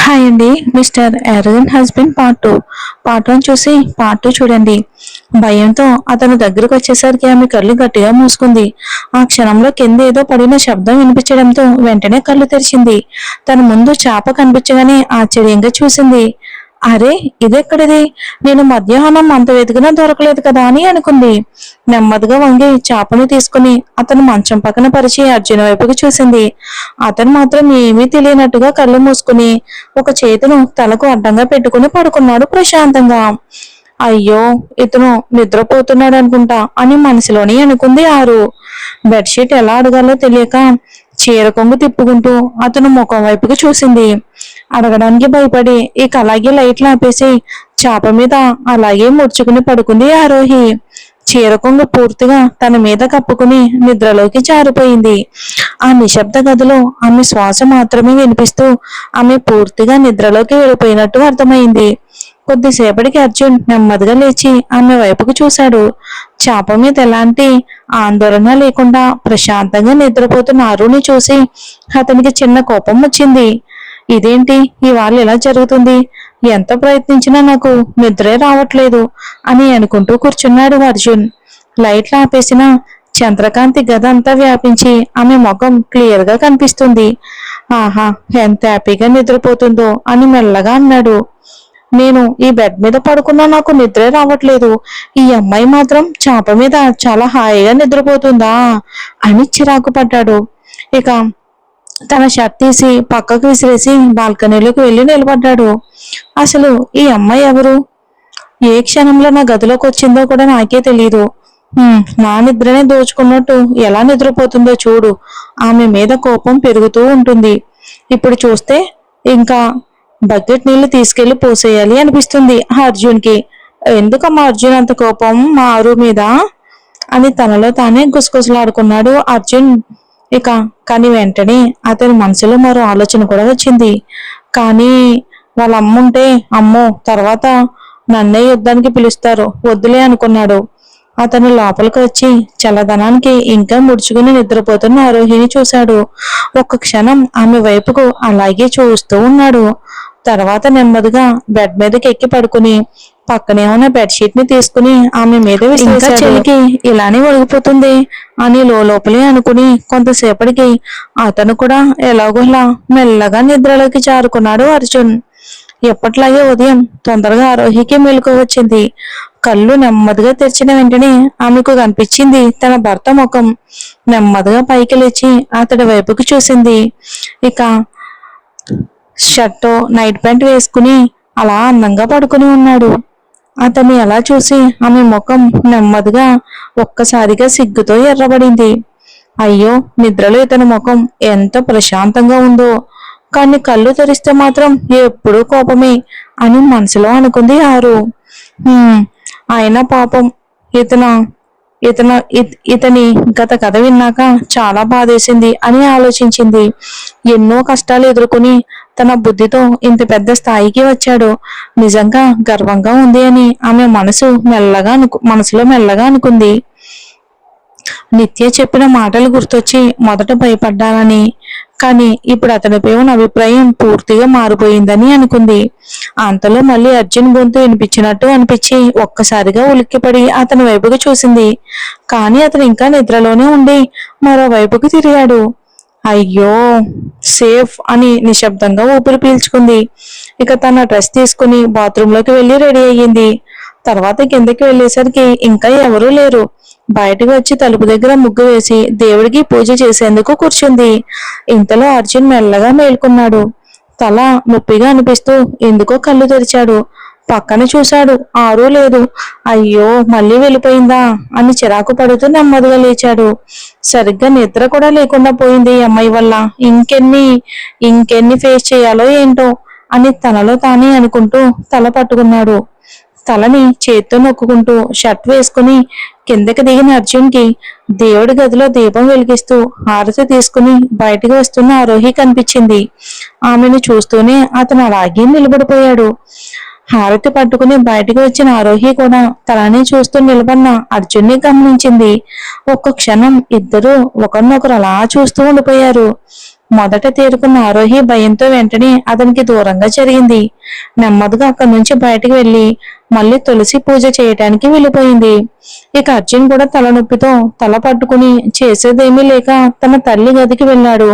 Hi అండి. Mister ఎర్రగన్ husband part 1 చూసి part 2 చూడండి. భయంతో అతను దగ్గరకు వచ్చేసరికి ఆమె కళ్ళు గట్టిగా మూసుకుంది. ఆ క్షణంలో కింద ఏదో పడిన శబ్దం వినిపించడంతో వెంటనే కళ్ళు తెరిచింది. తన ముందు చాప కనిపించగానే ఆశ్చర్యంగా చూసింది. అరే, ఇదెక్కడిది? నేను మధ్యాహ్నం అంత వెతికినా దొరకలేదు కదా అని అనుకుంది. నెమ్మదిగా వంగి చాపను తీసుకుని అతను మంచం పక్కన పరిచి అర్జున్ వైపుకి చూసింది. అతను మాత్రం ఏమీ తెలియనట్టుగా కళ్ళు మూసుకుని ఒక చేతును తలకు అడ్డంగా పెట్టుకుని పడుకున్నాడు ప్రశాంతంగా. అయ్యో, ఇతను నిద్రపోతున్నాడు అనుకుంటా అని మనసులోని అనుకుంది ఆరు. బెడ్షీట్ ఎలా అడగాలో తెలియక చీర కొంగు తిప్పుకుంటూ అతను ముఖం వైపుకి చూసింది. అడగడానికి భయపడి ఇక అలాగే లైట్లు ఆపేసి చాప మీద అలాగే ముడుచుకుని పడుకుంది ఆరోహి. చీర కొంగు పూర్తిగా తన మీద కప్పుకుని నిద్రలోకి జారిపోయింది. ఆ నిశ్శబ్ద గదిలో ఆమె శ్వాస మాత్రమే వినిపిస్తూ ఆమె పూర్తిగా నిద్రలోకి వెళ్ళిపోయినట్టు అర్థమైంది. కొద్దిసేపటికి అర్జున్ నెమ్మదిగా లేచి ఆమె వైపుకు చూశాడు. చాప మీద ఎలాంటి ఆందోళన లేకుండా ప్రశాంతంగా నిద్రపోతున్న ఆరుని చూసి అతనికి చిన్న కోపం వచ్చింది. ఇదేంటి ఇవాళ ఇలా జరుగుతుంది? ఎంత ప్రయత్నించినా నాకు నిద్రే రావట్లేదు అని అనుకుంటూ కూర్చున్నాడు అర్జున్. లైట్లు ఆపేసిన చంద్రకాంతి గదంతా వ్యాపించి ఆమె ముఖం క్లియర్ గా కనిపిస్తుంది. ఆహా, ఎంత హ్యాపీగా నిద్రపోతుందో అని మెల్లగా అన్నాడు. నేను ఈ బెడ్ మీద పడుకున్నా నాకు నిద్రే రావట్లేదు. ఈ అమ్మాయి మాత్రం చాప మీద చాలా హాయిగా నిద్రపోతుందా అని చిరాకు పడ్డాడు. ఇక తన షర్ట్ తీసి పక్కకు విసిరేసి బాల్కనీలోకి వెళ్ళి నిలబడ్డాడు. అసలు ఈ అమ్మాయి ఎవరు? ఏ క్షణంలో నా గదిలోకి వచ్చిందో కూడా నాకే తెలియదు. నా నిద్రనే దోచుకున్నట్టు ఎలా నిద్రపోతుందో చూడు. ఆమె మీద కోపం పెరుగుతూ ఉంటుంది. ఇప్పుడు చూస్తే ఇంకా బకెట్ నీళ్లు తీసుకెళ్లి పోసేయాలి అనిపిస్తుంది అర్జున్కి. ఎందుకమ్మా అర్జున్ అంత కోపం మా ఆరు మీద అని తనలో తానే గుసగుసలాడుకున్నాడు అర్జున్. కానీ వెంటనే అతని మనసులో మరో ఆలోచన కూడా వచ్చింది. కానీ వాళ్ళ అమ్ముంటే అమ్మో, తర్వాత నన్నే యుద్ధానికి పిలుస్తారు, వద్దులే అనుకున్నాడు. అతను లోపలికి వచ్చి చల్లదనానికి ఇంకా ముడుచుకుని నిద్రపోతున్న ఆరోహిని చూశాడు. ఒక్క క్షణం ఆమె వైపుకు అలాగే చూస్తూ ఉన్నాడు. తర్వాత నెమ్మదిగా బెడ్ మీదకి ఎక్కి పడుకుని పక్కనే ఉన్న బెడ్షీట్ ని తీసుకుని ఆమె మీద విసిరేశాడు. చెలికి ఇలానే ఒడిగిపోతుంది అని లోపలే అనుకుని కొంతసేపటికి అతను కూడా ఎలాగోలా మెల్లగా నిద్రలోకి జారుకున్నాడు అర్జున్. ఎప్పట్లాగే ఉదయం తొందరగా ఆరోహికి మెలకు వచ్చింది. కళ్ళు నెమ్మదిగా తెరిచిన వెంటనే ఆమెకు కనిపించింది తన భర్త ముఖం. నెమ్మదిగా పైకి లేచి అతడి వైపుకి చూసింది. ఇక షర్టు నైట్ ప్యాంట్ వేసుకుని అలా అందంగా పడుకుని ఉన్నాడు. అతన్ని అలా చూసి ఆమె ముఖం నెమ్మదిగా ఒక్కసారిగా సిగ్గుతో ఎర్రబడింది. అయ్యో, నిద్రలో ఇతని ముఖం ఎంత ప్రశాంతంగా ఉందో, కానీ కళ్ళు తెరిస్తే మాత్రం ఎప్పుడూ కోపమే అని మనసులో అనుకుంది ఆరు. అయినా పాపం ఇతని గత కథ విన్నాక చాలా బాధేసింది అని ఆలోచించింది. ఎన్నో కష్టాలు ఎదుర్కొని తన బుద్ధితో ఇంత పెద్ద స్థాయికి వచ్చాడు. నిజంగా గర్వంగా ఉంది అని ఆమె మనసులో మెల్లగా అనుకుంది. నిత్య చెప్పిన మాటలు గుర్తొచ్చి మొదట భయపడ్డానని, కానీ ఇప్పుడు అతనిపై ఉన్న అభిప్రాయం పూర్తిగా మారిపోయిందని అనుకుంది. అంతలో మళ్ళీ అర్జున్ గొంతు వినిపించినట్టు అనిపించి ఒక్కసారిగా ఉలిక్కిపడి అతని వైపుకు చూసింది. కానీ అతను ఇంకా నిద్రలోనే ఉండి మరోవైపుకు తిరిగాడు. అయ్యో, సేఫ్ అని నిశ్శబ్దంగా ఊపిరి పీల్చుకుంది. ఇక తన డ్రెస్ తీసుకుని బాత్రూంలోకి వెళ్ళి రెడీ అయ్యింది. తర్వాత కిందకి వెళ్ళేసరికి ఇంకా ఎవరూ లేరు. బయటకు వచ్చి తలుపు దగ్గర ముగ్గు వేసి దేవుడికి పూజ చేసేందుకు కూర్చుంది. ఇంతలో అర్జున్ మెల్లగా మేల్కొన్నాడు. తల నొప్పిగా అనిపిస్తూ ఎందుకో కళ్ళు తెరిచాడు. పక్కన చూశాడు, ఆరు లేదు. అయ్యో, మళ్ళీ వెళ్ళిపోయిందా అని చిరాకు పడుతూ నెమ్మదిగా లేచాడు. సరిగ్గా నిద్ర కూడా లేకుండా పోయింది ఈ అమ్మాయి వల్ల. ఇంకెన్ని ఫేస్ చేయాలో ఏంటో అని తనలో తానే అనుకుంటూ తల పట్టుకున్నాడు. తలని చేత్తో నొక్కుంటూ షర్ట్ వేసుకుని కిందకి దిగిన అర్జున్కి దేవుడి గదిలో దీపం వెలిగిస్తూ హారతి తీసుకుని బయటికి వస్తున్న ఆరోహి కనిపించింది. ఆమెను చూస్తూనే అతను అలాగే నిలబడిపోయాడు. హారతి పట్టుకుని బయటికి వచ్చిన ఆరోహి కూడా తలని చూస్తూ నిలబడిన అర్జున్ని గమనించింది. ఒక్క క్షణం ఇద్దరు ఒకరినొకరు అలా చూస్తూ ఉండిపోయారు. మొదట తేరుకున్న ఆరోహి భయంతో వెంటనే అతనికి దూరంగా జరిగింది. నెమ్మదిగా అక్కడి నుంచి బయటికి వెళ్లి మళ్ళీ తులసి పూజ చేయటానికి వెళ్ళిపోయింది. ఇక అర్జున్ కూడా తలనొప్పితో తల పట్టుకుని చేసేదేమీ లేక తన తల్లి గదికి వెళ్ళాడు.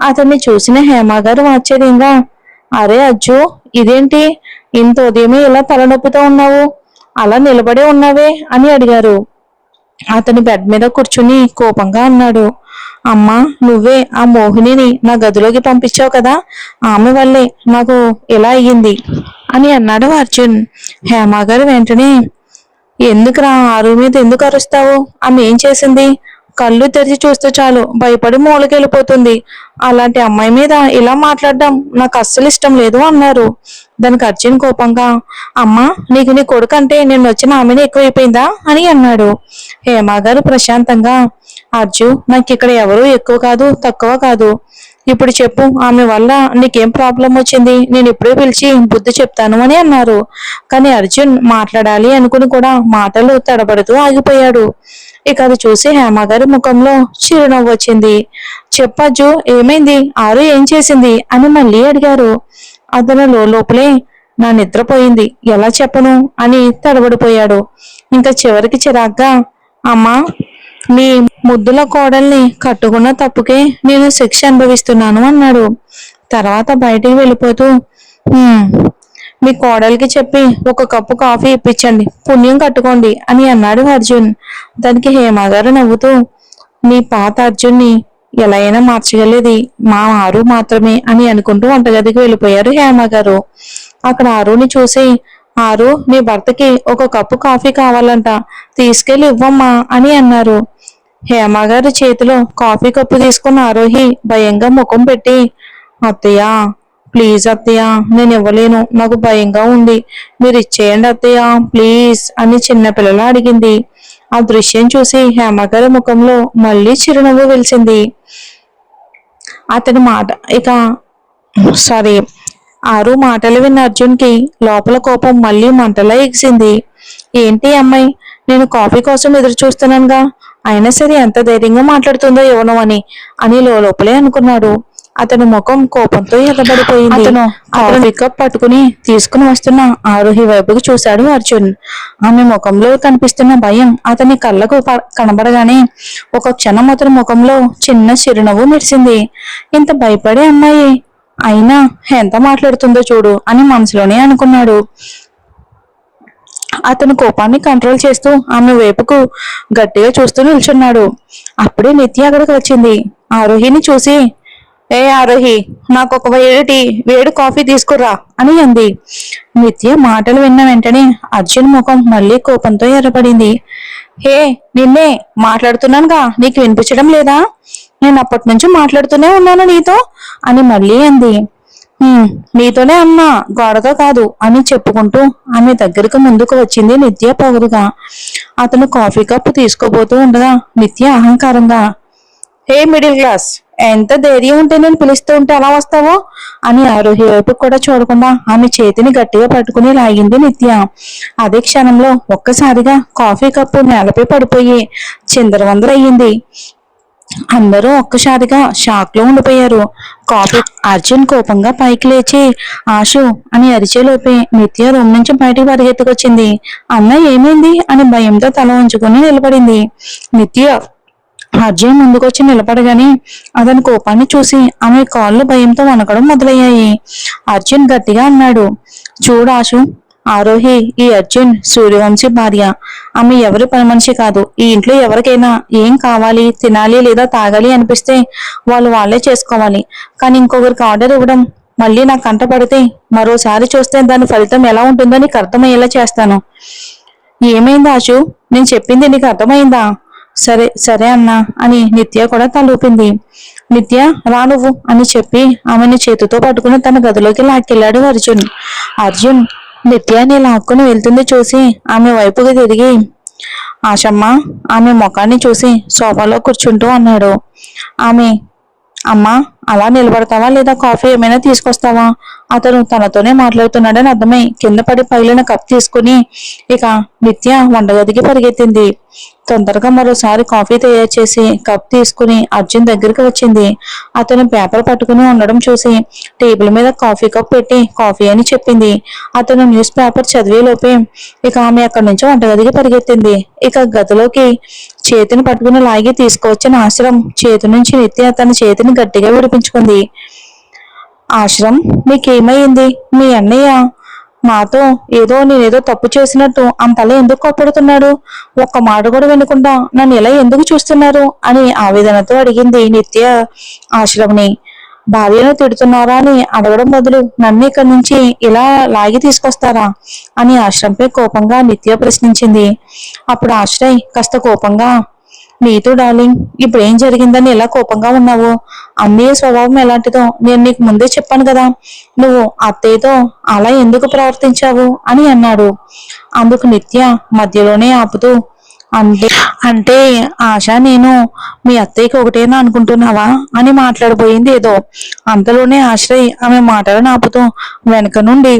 అతన్ని చూసిన హేమగారు ఆశ్చర్యంగా, అరే అజ్జు, ఇదేంటి ఇంత ఉదయమే ఇలా తలనొప్పితో ఉన్నావు, అలా నిలబడే ఉన్నావే అని అడిగారు. అతని బెడ్ మీద కూర్చుని కోపంగా అన్నాడు, అమ్మా, నువ్వే ఆ మోహినిని నా గదిలోకి పంపించావు కదా, ఆమె వల్లే నాకు ఇలా అయ్యింది అని అన్నాడు అర్జున్. హేమగారు వెంటనే, ఎందుకురా ఆరు మీద ఎందుకు అరుస్తావు, ఆమె ఏం చేసింది, కళ్ళు తెరిచి చూస్తే చాలు భయపడి మూలకెళ్ళిపోతుంది, అలాంటి అమ్మాయి మీద ఇలా మాట్లాడడం నాకు అస్సలు ఇష్టం లేదు అన్నారు. దానికి అర్జున్ కోపంగా, అమ్మా, నీకు నీ కొడుకు అంటే నేను వచ్చిన ఆమెనే ఎక్కువైపోయిందా అని అన్నాడు. హేమగారు ప్రశాంతంగా, అర్జు, నాకు ఇక్కడ ఎవరు ఎక్కువ కాదు తక్కువ కాదు, ఇప్పుడు చెప్పు, ఆమె వల్ల నీకేం ప్రాబ్లం వచ్చింది, నేను ఇప్పుడే పిలిచి బుద్ధి చెప్తాను అని అన్నారు. కానీ అర్జున్ మాట్లాడాలి అనుకుని కూడా మాటలు తడబడుతూ ఆగిపోయాడు. ఇక అది చూసి హేమగారి ముఖంలో చిరునవ్వు వచ్చింది. చెప్పజ్జు, ఏమైంది, ఆరు ఏం చేసింది అని మళ్ళీ అడిగారు. అతను లోపలే, నా నిద్రపోయింది, ఎలా చెప్పను అని తడబడిపోయాడు. ఇంకా చివరికి చిరాగ్గా, అమ్మా, మీ ముద్దుల కోడల్ని కట్టుకున్న తప్పుకే నేను శిక్ష అనుభవిస్తున్నాను అన్నాడు. తర్వాత బయటికి వెళ్ళిపోతూ, మీ కోడలికి చెప్పి ఒక కప్పు కాఫీ ఇప్పించండి, పుణ్యం కట్టుకోండి అని అన్నాడు అర్జున్. దానికి హేమగారు నవ్వుతూ, నీ పాత అర్జున్ని ఎలా అయినా మార్చగలేది మా ఆరు మాత్రమే అని అనుకుంటూ వంటగదికి వెళ్ళిపోయారు హేమగారు. అక్కడ ఆరుని చూసి, ఆరు, నీ భర్తకి ఒక కప్పు కాఫీ కావాలంట, తీసుకెళ్లి ఇవ్వమ్మా అని అన్నారు. హేమగారి చేతిలో కాఫీ కప్పు తీసుకున్న ఆరోహి భయంగా ముఖం పెట్టి, అత్తయ్య, ప్లీజ్ అత్తయ్య, నేను ఇవ్వలేను, నాకు భయంగా ఉంది, మీరు ఇచ్చేయండి అత్తయ్య ప్లీజ్ అని చిన్నపిల్లలా అడిగింది. ఆ దృశ్యం చూసి హేమగారి ముఖంలో మళ్ళీ చిరునవ్వు వెలిసింది. అతని మాట ఇక సారీ ఆరు మాటలు విన్న అర్జున్కి లోపల కోపం మళ్ళీ మంటలా ఎగిసింది. ఏంటి అమ్మాయి, నేను కాఫీ కోసం ఎదురు చూస్తున్నానుగా, అయినా సరే ఎంత ధైర్యంగా మాట్లాడుతుందో ఇవ్వను అని లోపలే అనుకున్నాడు. అతని ముఖం కోపంతో ఎర్రబడిపోయింది. అతను కప్ పట్టుకుని తీసుకుని వస్తున్న ఆరోహి వైపుకు చూశాడు అర్జున్. ఆమె ముఖంలో కనిపిస్తున్న భయం అతని కళ్ళకు కనబడగానే ఒక క్షణం అతని ముఖంలో చిన్న చిరునవ్వు మెరిసింది. ఇంత భయపడే అమ్మాయి అయినా ఎంత మాట్లాడుతుందో చూడు అని మనసులోనే అనుకున్నాడు. అతను కోపాన్ని కంట్రోల్ చేస్తూ ఆమె వైపుకు గట్టిగా చూస్తూ నిల్చున్నాడు. అప్పుడే నిత్య అక్కడికి వచ్చింది. ఆరోహిని చూసి, ఏ ఆరోహి, నాకు ఒక వేడి కాఫీ తీసుకురా అని అంది. నిత్య మాటలు విన్న వెంటనే అర్జున్ ముఖం మళ్ళీ కోపంతో ఎర్రపడింది. హే, నిన్నే మాట్లాడుతున్నానుగా, నీకు వినిపించడం లేదా, నేను అప్పటి నుంచి మాట్లాడుతూనే ఉన్నాను నీతో అని మళ్ళీ అంది. నీతోనే అన్నా, గోడతో కాదు అని చెప్పుకుంటూ ఆమె దగ్గరకు ముందుకు వచ్చింది నిత్య పొగరుగా. అతను కాఫీ కప్పు తీసుకోబోతూ ఉండగా నిత్య అహంకారంగా, హే మిడిల్ క్లాస్, ఎంత ధైర్యం ఉంటే నేను పిలుస్తూ ఉంటే అలా వస్తావో అని ఆరోహి వైపు కూడా చూడకుండా ఆమె చేతిని గట్టిగా పట్టుకుని లాగింది నిత్య. అదే క్షణంలో ఒక్కసారిగా కాఫీ కప్పు నేలపై పడిపోయి చిందరవందరయ్యింది. అందరూ ఒక్కసారిగా షాక్ లో ఉండిపోయారు. కాఫీ అర్జున్ కోపంగా పైకి లేచి ఆశు అని అరిచేలోపే నిత్య రూమ్ నుంచి బయటకు పరిగెత్తుకొచ్చింది. అన్న ఏమైంది అని భయంతో తల ఉంచుకుని నిలబడింది. నిత్య అర్జున్ ముందుకొచ్చి నిలబడగానే అతని కోపాన్ని చూసి ఆమె కాళ్ళు భయంతో వణకడం మొదలయ్యాయి. అర్జున్ గట్టిగా అన్నాడు, చూడు ఆశు, ఆరోహి ఈ అర్జున్ సూర్యవంశీ భార్య, ఆమె ఎవరి పని మనిషి కాదు. ఈ ఇంట్లో ఎవరికైనా ఏం కావాలి, తినాలి లేదా తాగాలి అనిపిస్తే వాళ్ళే చేసుకోవాలి. కానీ ఇంకొకరికి ఆర్డర్ ఇవ్వడం, మళ్ళీ నాకు కంట పడితే మరోసారి చూస్తే దాని ఫలితం ఎలా ఉంటుందో నీకు అర్థమయ్యేలా చేస్తాను. ఏమైంది ఆశు, నేను చెప్పింది నీకు అర్థమైందా? సరే సరే అన్నా అని నిత్య కూడా తలూపింది. నిత్య, రా నువ్వు అని చెప్పి ఆమెను చేతితో పట్టుకుని తన గదిలోకి లాక్కెళ్ళాడు అర్జున్. అర్జున్ నిత్యాన్ని లాక్కుని వెళ్తుంది చూసి ఆమె వైపుకి తిరిగి, ఆశమ్మ ఆమె ముఖాన్ని చూసి సోఫాలో కూర్చుంటూ అన్నాడు. ఆమె, అమ్మా, అలా నిలబడతావా లేదా కాఫీ ఏమైనా తీసుకొస్తావా అతను తనతోనే మాట్లాడుతున్నాడని అర్థమై కింద పడి పగిలిన కప్ తీసుకుని ఇక నిత్య వంటగదికి పరిగెత్తింది. తొందరగా మరోసారి కాఫీ తయారు చేసి కప్ తీసుకుని అర్జున్ దగ్గరికి వచ్చింది. అతను పేపర్ పట్టుకుని ఉండడం చూసి టేబుల్ మీద కాఫీ కప్ పెట్టి కాఫీ అని చెప్పింది. అతను న్యూస్ పేపర్ చదివే లోపే ఇక ఆమె అక్కడి నుంచి వంటగదికి పరిగెత్తింది. ఇక గదిలోకి చేతిని పట్టుకుని లాగి తీసుకువచ్చిన ఆశ్రమం చేతి నుంచి నిత్య తన చేతిని గట్టిగా విడిపించుకుంది. ఆశ్రమ్, నీకేమైంది? మీ అన్నయ్య నాతో నేనేదో తప్పు చేసినట్టు అంతలా ఎందుకు కోప్పడుతున్నాడు? ఒక్క మాట కూడా వినకుండా నన్ను ఇలా ఎందుకు చూస్తున్నారు అని ఆవేదనతో అడిగింది నిత్య ఆశ్రమ్ని. భార్యను తిడుతున్నారా అని అడగడం బదులు నన్ను ఇక్కడి నుంచి ఇలా లాగి తీసుకొస్తారా అని ఆశ్రమ్పై కోపంగా నిత్య ప్రశ్నించింది. అప్పుడు ఆశ్రయ్ కాస్త కోపంగా, నీతో డార్లింగ్, ఇప్పుడు ఏం జరిగిందని ఎలా కోపంగా ఉన్నావు? అన్నయ్య స్వభావం ఎలాంటిదో నేను నీకు ముందే చెప్పాను కదా, నువ్వు అత్తయ్యతో అలా ఎందుకు ప్రవర్తించావు అని అన్నాడు. అందుకు నిత్య మధ్యలోనే ఆపుతూ, అంటే అంటే ఆశ, నేను మీ అత్తయ్యకి ఒకటేనా అనుకుంటున్నావా అని మాట్లాడిపోయింది ఏదో. అంతలోనే ఆశ్రయ్ ఆమె మాటలను ఆపుతూ వెనక నుండి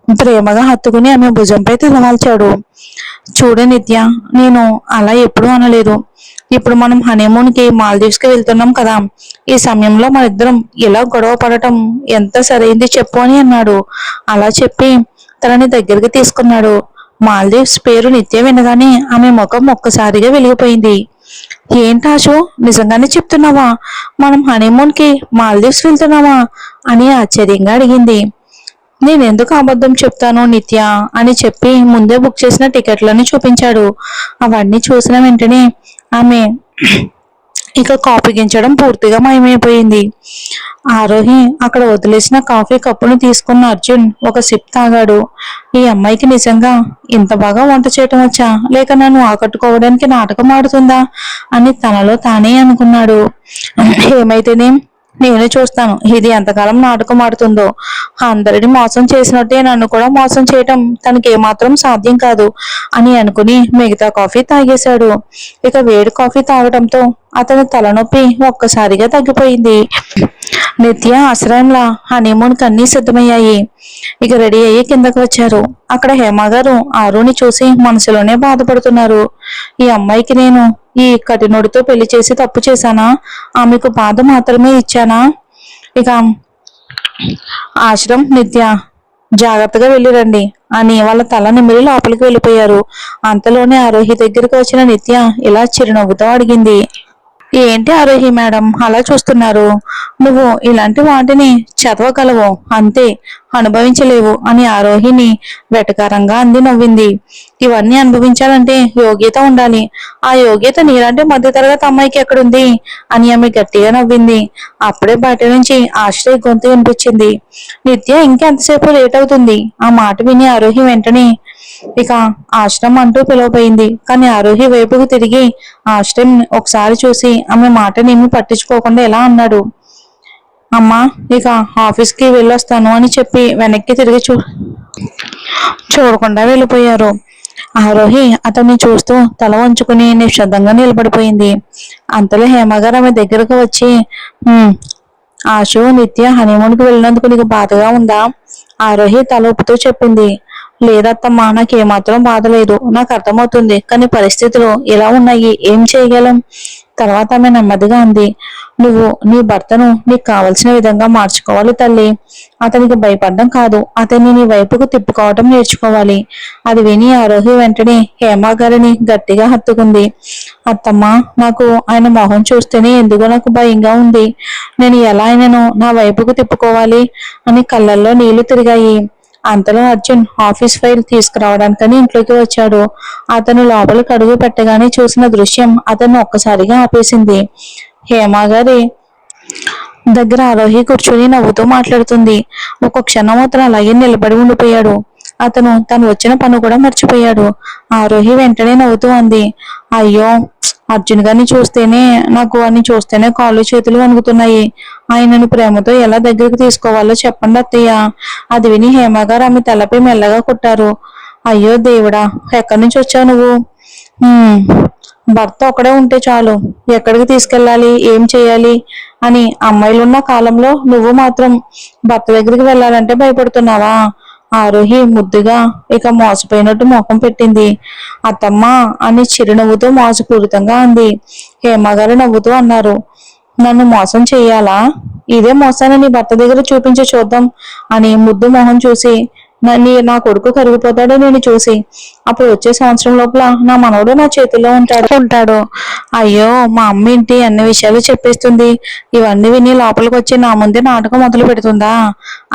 ప్రేమగా హత్తుకుని ఆమె భుజంపై తలవాల్చాడు. చూడు నిత్య, నేను అలా ఎప్పుడూ అనలేదు. ఇప్పుడు మనం హనీమూన్ కి మాల్దీవ్స్ కి వెళ్తున్నాం కదా, ఈ సమయంలో మన ఇద్దరం ఇలా గొడవ పడటం ఎంత సరైంది చెప్పు అని అన్నాడు. అలా చెప్పి తనని దగ్గరికి తీసుకున్నాడు. మాల్దీవ్స్ పేరు నిత్య వినగానే ఆమె ముఖం ఒక్కసారిగా వెలిగిపోయింది. ఏంటాశు, నిజంగానే చెప్తున్నావా? మనం హనీమూన్ కి మాల్దీవ్స్ వెళ్తున్నావా అని ఆశ్చర్యంగా అడిగింది. నేనెందుకు అబద్ధం చెప్తాను నిత్య అని చెప్పి ముందే బుక్ చేసిన టికెట్లని చూపించాడు. అవన్నీ చూసిన వెంటనే ఆమె ఇక కాపుగించడం పూర్తిగా మాయమైపోయింది. ఆరోహి అక్కడ వదిలేసిన కాఫీ కప్పును తీసుకున్న అర్జున్ ఒక సిప్ తాగాడు. ఈ అమ్మాయికి నిజంగా ఇంత బాగా వంట చేయటం వచ్చా, లేక నన్ను ఆకట్టుకోవడానికి నాటకం ఆడుతుందా అని తనలో తానే అనుకున్నాడు. ఏమైతేనేం, నేను చూస్తాను ఇది ఎంతకాలం నాటకం ఆడుతుందో. అందరిని మోసం చేసినట్టే నన్ను కూడా మోసం చేయటం తనకి ఏమాత్రం సాధ్యం కాదు అని అనుకుని మిగతా కాఫీ తాగేశాడు. ఇక వేడి కాఫీ తాగడంతో అతని తలనొప్పి ఒక్కసారిగా తగ్గిపోయింది. నిత్య ఆశ్రయంలా హనీమూన్ కన్నీ సిద్ధమయ్యాయి. ఇక రెడీ అయ్యి కిందకు వచ్చారు. అక్కడ హేమ గారు ఆరుని చూసి మనసులోనే బాధపడుతున్నారు. ఈ అమ్మాయికి నేను ఈ కఠినుడితో పెళ్లి చేసి తప్పు చేశానా? ఆమెకు బాధ మాత్రమే ఇచ్చానా? ఇక ఆశ్రమ్, నిత్య జాగ్రత్తగా వెళ్ళిరండి అని వాళ్ళ తల నిమిరి లోపలికి వెళ్ళిపోయారు. అంతలోనే ఆరోహి దగ్గరికి వచ్చిన నిత్య ఇలా చిరునవ్వుతో అడిగింది, ఏంటి ఆరోహి మేడం అలా చూస్తున్నారు? నువ్వు ఇలాంటి వాటిని చదవగలవు, అంతే, అనుభవించలేవు అని ఆరోహిని వెటకారంగా అంది నవ్వింది. ఇవన్నీ అనుభవించాలంటే యోగ్యత ఉండాలి. ఆ యోగ్యత నీలాంటి మధ్యతరగతి అమ్మాయికి ఎక్కడుంది అని ఆమె గట్టిగా నవ్వింది. అప్పుడే బయట నుంచి ఆశ్రయ్ గొంతు వినిపించింది. నిత్య ఇంకెంతసేపు లేట్ అవుతుంది. ఆ మాట విని ఆరోహి వెంటనే ఇక ఆశ్రమ్ అంటూ పిలువపోయింది. కానీ ఆరోహి వైపుకు తిరిగి ఆశ్రమ్ ఒకసారి చూసి ఆమె మాటనేమి పట్టించుకోకుండా ఎలా అన్నాడు, అమ్మా ఇక ఆఫీస్కి వెళ్ళొస్తాను అని చెప్పి వెనక్కి తిరిగి చూడకుండా వెళ్ళిపోయారు. ఆరోహి అతన్ని చూస్తూ తల వంచుకుని నిశ్శబ్దంగా నిలబడిపోయింది. అంతలో హేమగారు ఆమె దగ్గరకు వచ్చి, ఆశు, నిత్య హనీమూన్కి వెళ్ళినందుకు నీకు బాధగా ఉందా? ఆరోహి తల ఊపుతూ చెప్పింది. లేదత్తమ్మా, నాకేమాత్రం బాధ లేదు. నాకు అర్థమవుతుంది, కానీ పరిస్థితులు ఎలా ఉన్నాయి, ఏం చేయగలం? తర్వాత ఆమె నెమ్మదిగా అంది, నువ్వు నీ భర్తను నీకు కావలసిన విధంగా మార్చుకోవాలి తల్లి. అతనికి భయపడడం కాదు, అతన్ని నీ వైపుకు తిప్పుకోవటం నేర్చుకోవాలి. అది విని ఆరోహి వెంటనే హేమ గారిని గట్టిగా హత్తుకుంది. అత్తమ్మా, నాకు ఆయన మొహం చూస్తేనే ఎందుకో నాకు భయంగా ఉంది. నేను ఎలా ఆయనను నా వైపుకు తిప్పుకోవాలి అని కళ్ళల్లో నీళ్లు తిరిగాయి. అంతలో అర్జున్ ఆఫీస్ ఫైల్ తీసుకురావడానికని ఇంట్లోకి వచ్చాడు. అతను లోపలికి అడుగు పెట్టగానే చూసిన దృశ్యం అతను ఒక్కసారిగా ఆపేసింది. హేమ గారి దగ్గర ఆరోహి కూర్చుని నవ్వుతూ మాట్లాడుతుంది. ఒక క్షణం అతను అలాగే నిలబడి ఉండిపోయాడు. అతను తను వచ్చిన పని కూడా మర్చిపోయాడు. ఆరోహి వెంటనే నవ్వుతూ అంది, అయ్యో, అర్జున్ గారిని చూస్తేనే కాళ్ళు చేతులు వణుకుతున్నాయి. ఆయనను ప్రేమతో ఎలా దగ్గరికి తీసుకోవాలో చెప్పండి అత్తయ్య. అది విని హేమ గారు ఆమె తలపై మెల్లగా కొట్టారు. అయ్యో దేవుడా, ఎక్కడి నుంచి వచ్చావు నువ్వు? భర్త ఒకడే ఉంటే చాలు, ఎక్కడికి తీసుకెళ్ళాలి, ఏం చేయాలి అని అమ్మాయిలున్న కాలంలో నువ్వు మాత్రం భర్త దగ్గరికి వెళ్ళాలంటే భయపడుతున్నావా? ఆరోహి ముద్దుగా ఇక మోసపోయినట్టు ముఖం పెట్టింది. అత్తమ్మ అని చిరునవ్వుతో మోసపూరితంగా అంది. హేమగారు నవ్వుతూ అన్నారు, నన్ను మోసం చెయ్యాలా? ఇదే మోసాన్ని నీ భర్త దగ్గర చూపించి చూద్దాం అని ముద్దు మొహం చూసి నా కొడుకు కరిగిపోతాడో నేను చూసి, అప్పుడు వచ్చే సంవత్సరం లోపల నా మనవడు నా చేతుల్లో ఉంటాడు. అయ్యో, మా అమ్మ ఏంటి అన్ని విషయాలు చెప్పేస్తుంది, ఇవన్నీ విని లోపలికి వచ్చి నా ముందే నాటకం మొదలు పెడుతుందా?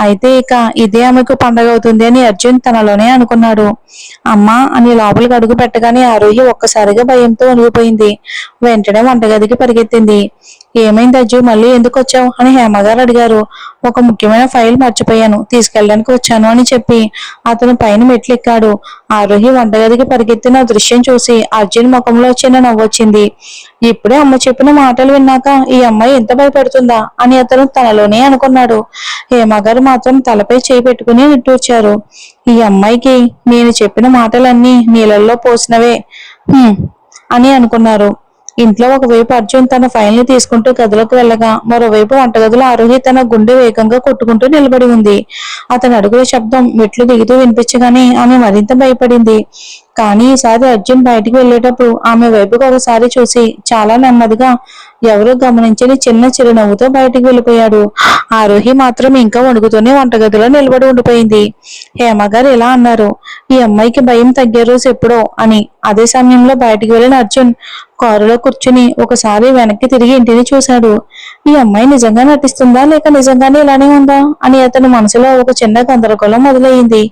అయితే ఇక ఇదే ఆమెకు పండగ అవుతుంది అని అర్జున్ తనలోనే అనుకున్నాడు. అమ్మా అని లోపలికి అడుగు పెట్టగానే ఆరోహి ఒక్కసారిగా భయంతో వణిగిపోయింది. వెంటనే వంటగదికి పరిగెత్తింది. ఏమైంది అజ్జు, మళ్ళీ ఎందుకు వచ్చావు అని హేమగారు అడిగారు. ఒక ముఖ్యమైన ఫైల్ మర్చిపోయాను, తీసుకెళ్ళడానికి వచ్చాను అని చెప్పి అతను పైన మెట్లు ఎక్కాడు. ఆరోహి వంటగదికి పరిగెత్తిన దృశ్యం చూసి అర్జున్ ముఖంలో చిన్న నవ్వొచ్చింది. ఇప్పుడే అమ్మ చెప్పిన మాటలు విన్నాక ఈ అమ్మాయి ఎంత భయపడుతుందా అని అతను తనలోనే అనుకున్నాడు. హేమగారు మాత్రం తలపై చేయి పెట్టుకుని నిట్టూర్చారు. ఈ అమ్మాయికి నేను చెప్పిన మాటలన్నీ నీళ్ళల్లో పోసినవే అని అనుకున్నారు. ఇంట్లో ఒకవైపు అర్జున్ తన ఫైల్ ని తీసుకుంటూ గదిలోకి వెళ్ళగా, మరోవైపు వంటగదిలో ఆరోహి తన గుండె వేగంగా కొట్టుకుంటూ నిలబడి ఉంది. అతని అడుగుల శబ్దం మెట్లు దిగుతూ వినిపించగానే ఆమె మరింత భయపడింది. కానీ ఈసారి అర్జున్ బయటికి వెళ్ళేటప్పుడు ఆమె వైపుకు ఒకసారి చూసి చాలా నెమ్మదిగా, ఎవరూ గమనించని చిన్న చిరునవ్వుతో బయటికి వెళ్ళిపోయాడు. ఆరోహి మాత్రం ఇంకా వణుకుతూనే వంటగదిలో నిలబడి ఉండిపోయింది. హేమగారు ఇలా అన్నారు, ఈ అమ్మాయికి భయం తగ్గే రోజు ఎప్పుడో అని. అదే సమయంలో బయటికి వెళ్ళిన అర్జున్ కారులో కూర్చుని ఒకసారి వెనక్కి తిరిగి ఇంటిని చూశాడు. ఈ అమ్మాయి నిజంగా నటిస్తుందా లేక నిజంగానే ఇలానే ఉందా అని అతని మనసులో ఒక చిన్న గందరగోళం మొదలైంది.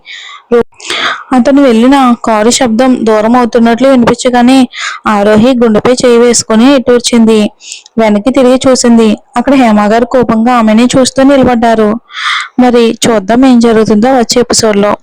అతను వెళ్ళిన కారు శబ్దం దూరం అవుతున్నట్లు వినిపించగానే ఆరోహి గుండెపై చేయి వేసుకుని ఇటూర్చింది. వెనక్కి తిరిగి చూసింది. అక్కడ హేమగారు కోపంగా ఆమెని చూస్తూ నిలబడ్డారు. మరి చూద్దాం ఏం జరుగుతుందో వచ్చే ఎపిసోడ్లో.